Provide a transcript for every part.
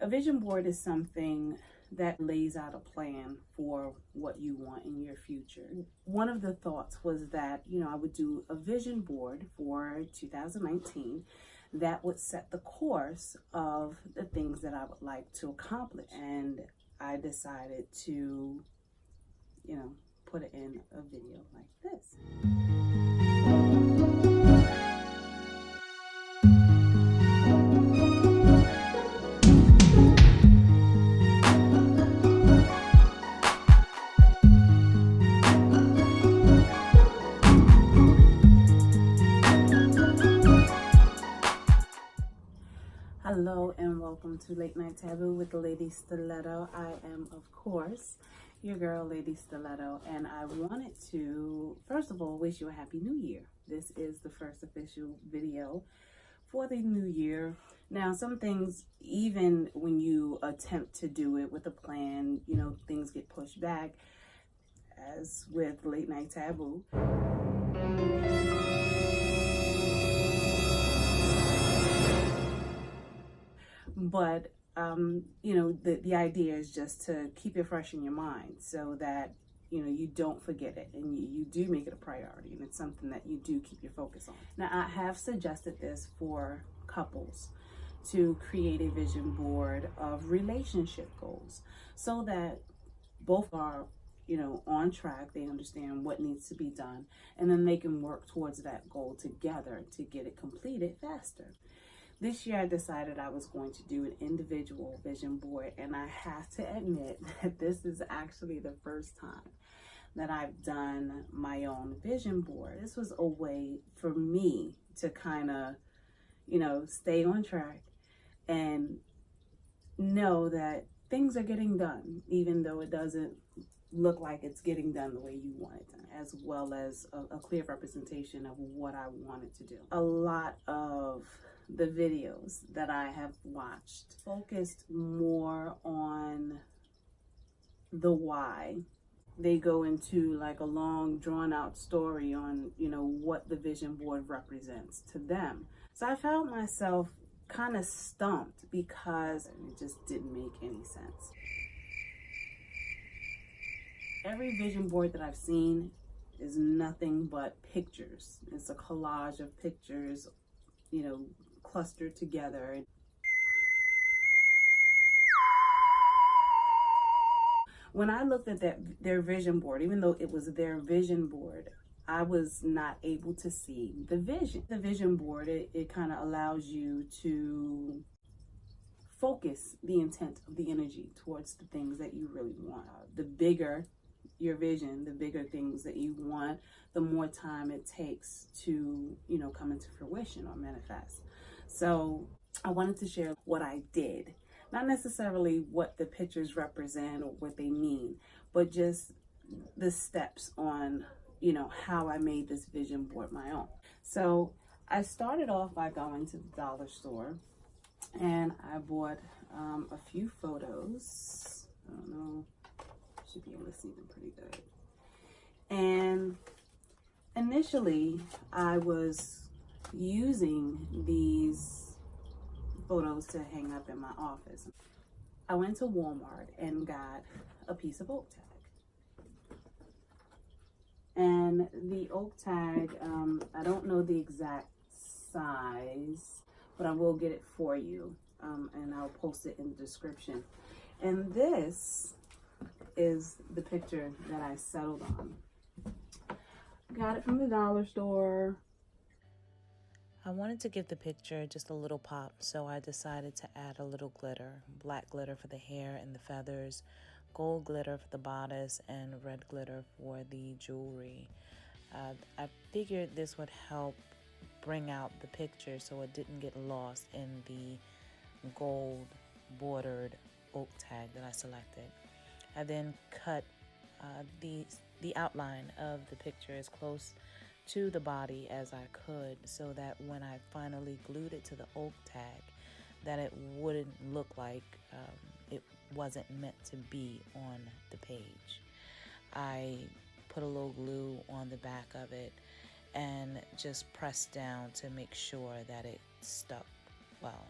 A vision board is something that lays out a plan for what you want in your future. One of the thoughts was that, I would do a vision board for 2019 that would set the course of the things that I would like to accomplish. And I decided to, put it in a video like this. Hello and welcome to Late Night Taboo with the Lady Stiletto. I am, of course, your girl, Lady Stiletto, and I wanted to, first of all, wish you a Happy New Year. This is the first official video for the new year. Now, some things, even when you attempt to do it with a plan, things get pushed back, as with Late Night Taboo. But, the idea is just to keep it fresh in your mind so that, you don't forget it and you do make it a priority and it's something that you do keep your focus on. Now, I have suggested this for couples to create a vision board of relationship goals so that both are, on track. They understand what needs to be done and then they can work towards that goal together to get it completed faster. This year I decided I was going to do an individual vision board, and I have to admit that this is actually the first time that I've done my own vision board. This was a way for me to kind of, stay on track and know that things are getting done, even though it doesn't look like it's getting done the way you want it done, as well as a clear representation of what I wanted to do. A lot of the videos that I have watched focused more on the why. They go into like a long drawn out story on, what the vision board represents to them. So I found myself kind of stumped because it just didn't make any sense. Every vision board that I've seen is nothing but pictures. It's a collage of pictures, clustered together. When I looked at their vision board, even though it was their vision board, I was not able to see the vision. The vision board, it kind of allows you to focus the intent of the energy towards the things that you really want. The bigger your vision, the bigger things that you want, the more time it takes to, come into fruition or manifest. So I wanted to share what I did, not necessarily what the pictures represent or what they mean, but just the steps on, how I made this vision board my own. So I started off by going to the dollar store and I bought a few photos. I don't know, should be able to see them pretty good. And initially I was using these photos to hang up in my office. I went to Walmart and got a piece of oak tag. And the oak tag, I don't know the exact size, but I will get it for you. And I'll post it in the description. And this is the picture that I settled on. Got it from the dollar store. I wanted to give the picture just a little pop, so I decided to add a little glitter. Black glitter for the hair and the feathers, gold glitter for the bodice, and red glitter for the jewelry. I figured this would help bring out the picture so it didn't get lost in the gold bordered oak tag that I selected. I then cut the outline of the picture as close to the body as I could so that when I finally glued it to the oak tag, that it wouldn't look like it wasn't meant to be on the page. I put a little glue on the back of it and just pressed down to make sure that it stuck well.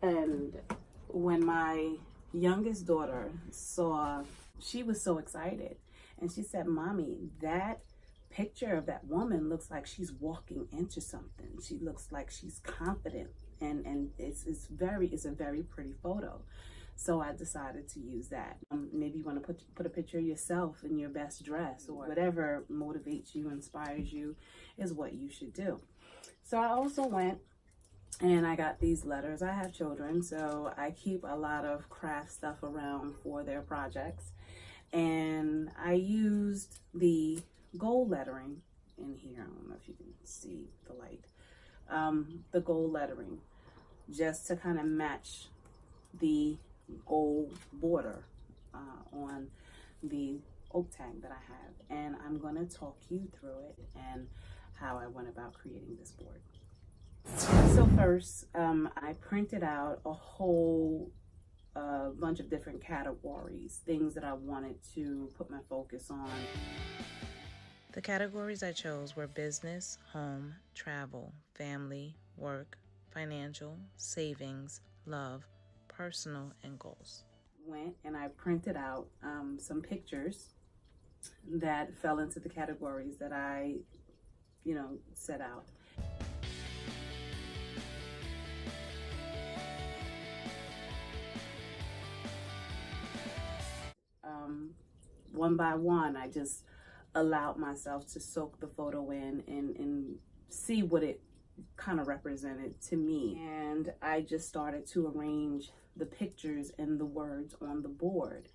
And when my youngest daughter saw, she was so excited. And she said, Mommy, that picture of that woman looks like she's walking into something. She looks like she's confident. And it's a very pretty photo. So I decided to use that. Maybe you want to put a picture of yourself in your best dress, or whatever motivates you, inspires you, is what you should do. So I also went and I got these letters. I have children, so I keep a lot of craft stuff around for their projects. And I used the gold lettering in here. I don't know if you can see the light. The gold lettering, just to kind of match the gold border on the oak tag that I have. And I'm going to talk you through it and how I went about creating this board. So first, I printed out a whole bunch of different categories, things that I wanted to put my focus on. The categories I chose were business, home, travel, family, work, financial, savings, love, personal, and goals. Went and I printed out some pictures that fell into the categories that I, set out. One by one, I just allowed myself to soak the photo in and see what it kind of represented to me. And I just started to arrange the pictures and the words on the board.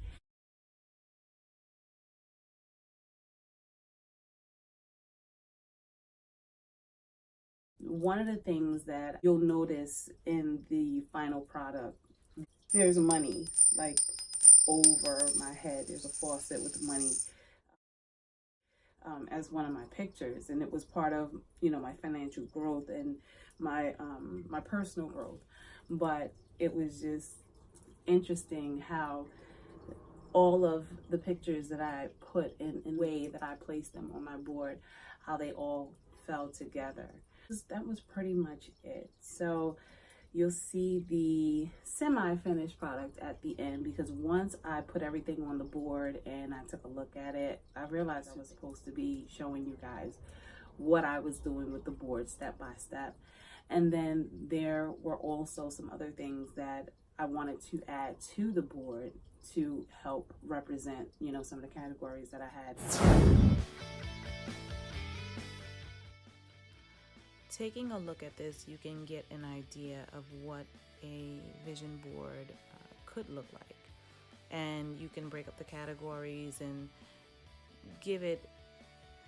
One of the things that you'll notice in the final product, there's money like over my head. There's a faucet with money as one of my pictures, and it was part of my financial growth and my my personal growth. But it was just interesting how all of the pictures that I put in the way that I placed them on my board, how they all fell together. That was pretty much it. So you'll see the semi-finished product at the end, because once I put everything on the board and I took a look at it, I realized I was supposed to be showing you guys what I was doing with the board step by step. And then there were also some other things that I wanted to add to the board to help represent, some of the categories that I had. Taking a look at this, you can get an idea of what a vision board could look like. And you can break up the categories and give it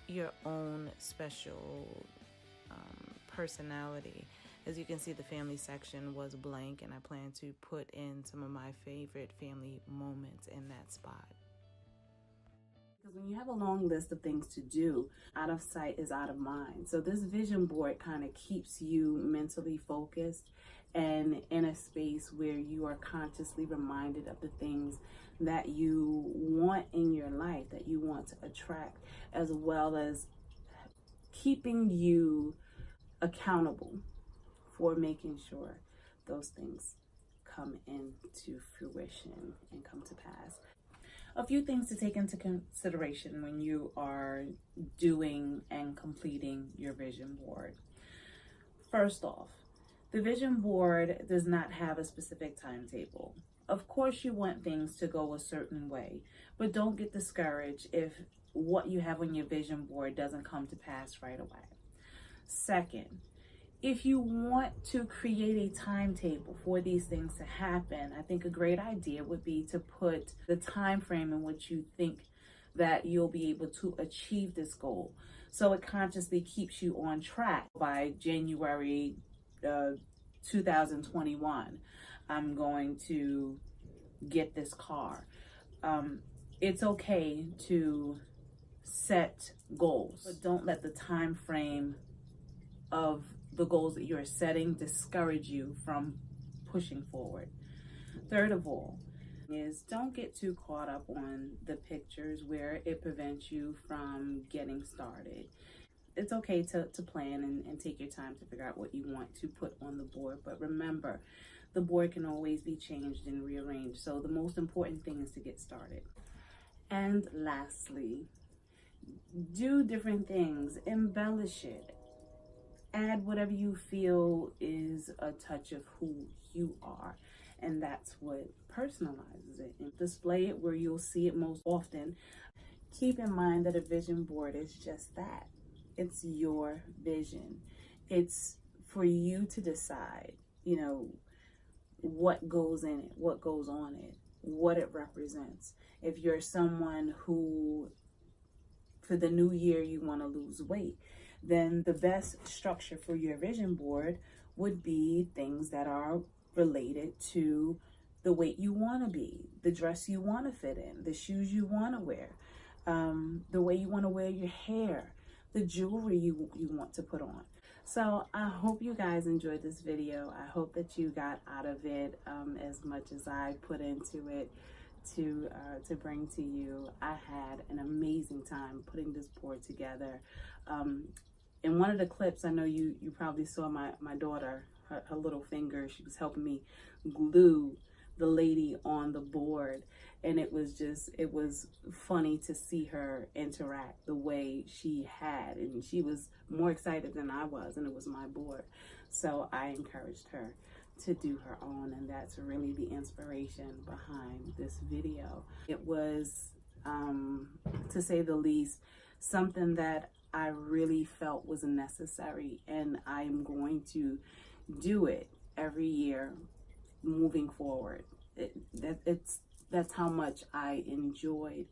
your own special personality. As you can see, the family section was blank, and I plan to put in some of my favorite family moments in that spot. Because when you have a long list of things to do, out of sight is out of mind. So this vision board kind of keeps you mentally focused and in a space where you are consciously reminded of the things that you want in your life, that you want to attract, as well as keeping you accountable for making sure those things come into fruition and come to pass. A few things to take into consideration when you are doing and completing your vision board. First off, the vision board does not have a specific timetable. Of course, you want things to go a certain way, but don't get discouraged if what you have on your vision board doesn't come to pass right away. Second, if you want to create a timetable for these things to happen, I think a great idea would be to put the time frame in which you think that you'll be able to achieve this goal. So it consciously keeps you on track. By January 2021, I'm going to get this car. It's okay to set goals, but don't let the time frame of the goals that you're setting discourage you from pushing forward. Third of all is don't get too caught up on the pictures where it prevents you from getting started. It's okay to plan and take your time to figure out what you want to put on the board, but remember the board can always be changed and rearranged. So the most important thing is to get started. And lastly, do different things, embellish it, add whatever you feel is a touch of who you are, and that's what personalizes it. And display it where you'll see it most often. Keep in mind that a vision board is just that. It's your vision. It's for you to decide, what goes in it, what goes on it, what it represents. If you're someone who, for the new year, you want to lose weight, then the best structure for your vision board would be things that are related to the weight you want to be, the dress you want to fit in, the shoes you want to wear, the way you want to wear your hair, the jewelry you want to put on. So I hope you guys enjoyed this video. I hope that you got out of it as much as I put into it to bring to you. I had an amazing time putting this board together. In one of the clips, I know you probably saw my daughter, her little finger, she was helping me glue the lady on the board, and it was funny to see her interact the way she had, and she was more excited than I was, and it was my board. So I encouraged her to do her own, and that's really the inspiration behind this video. It was, to say the least, something that I really felt was necessary, and I'm going to do it every year moving forward. That's how much I enjoyed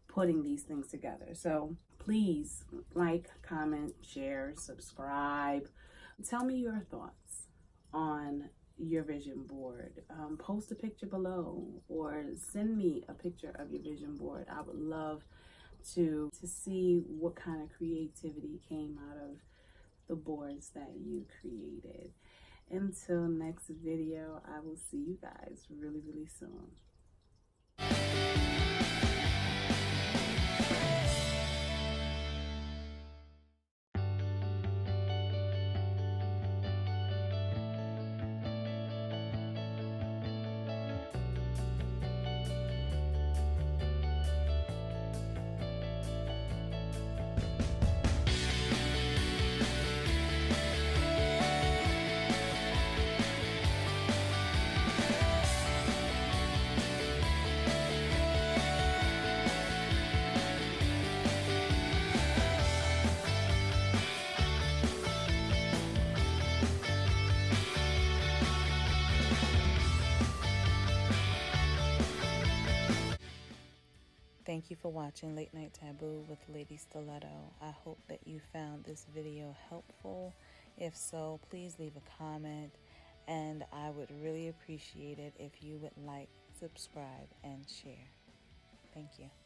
putting these things together. So please like, comment, share, subscribe. Tell me your thoughts on your vision board. Post a picture below or send me a picture of your vision board. I would love to see what kind of creativity came out of the boards that you created. Until next video, I will see you guys really, really soon. Thank you for watching Late Night Taboo with Lady Stiletto. I hope that you found this video helpful. If so, please leave a comment, and I would really appreciate it if you would like, subscribe, and share. Thank you.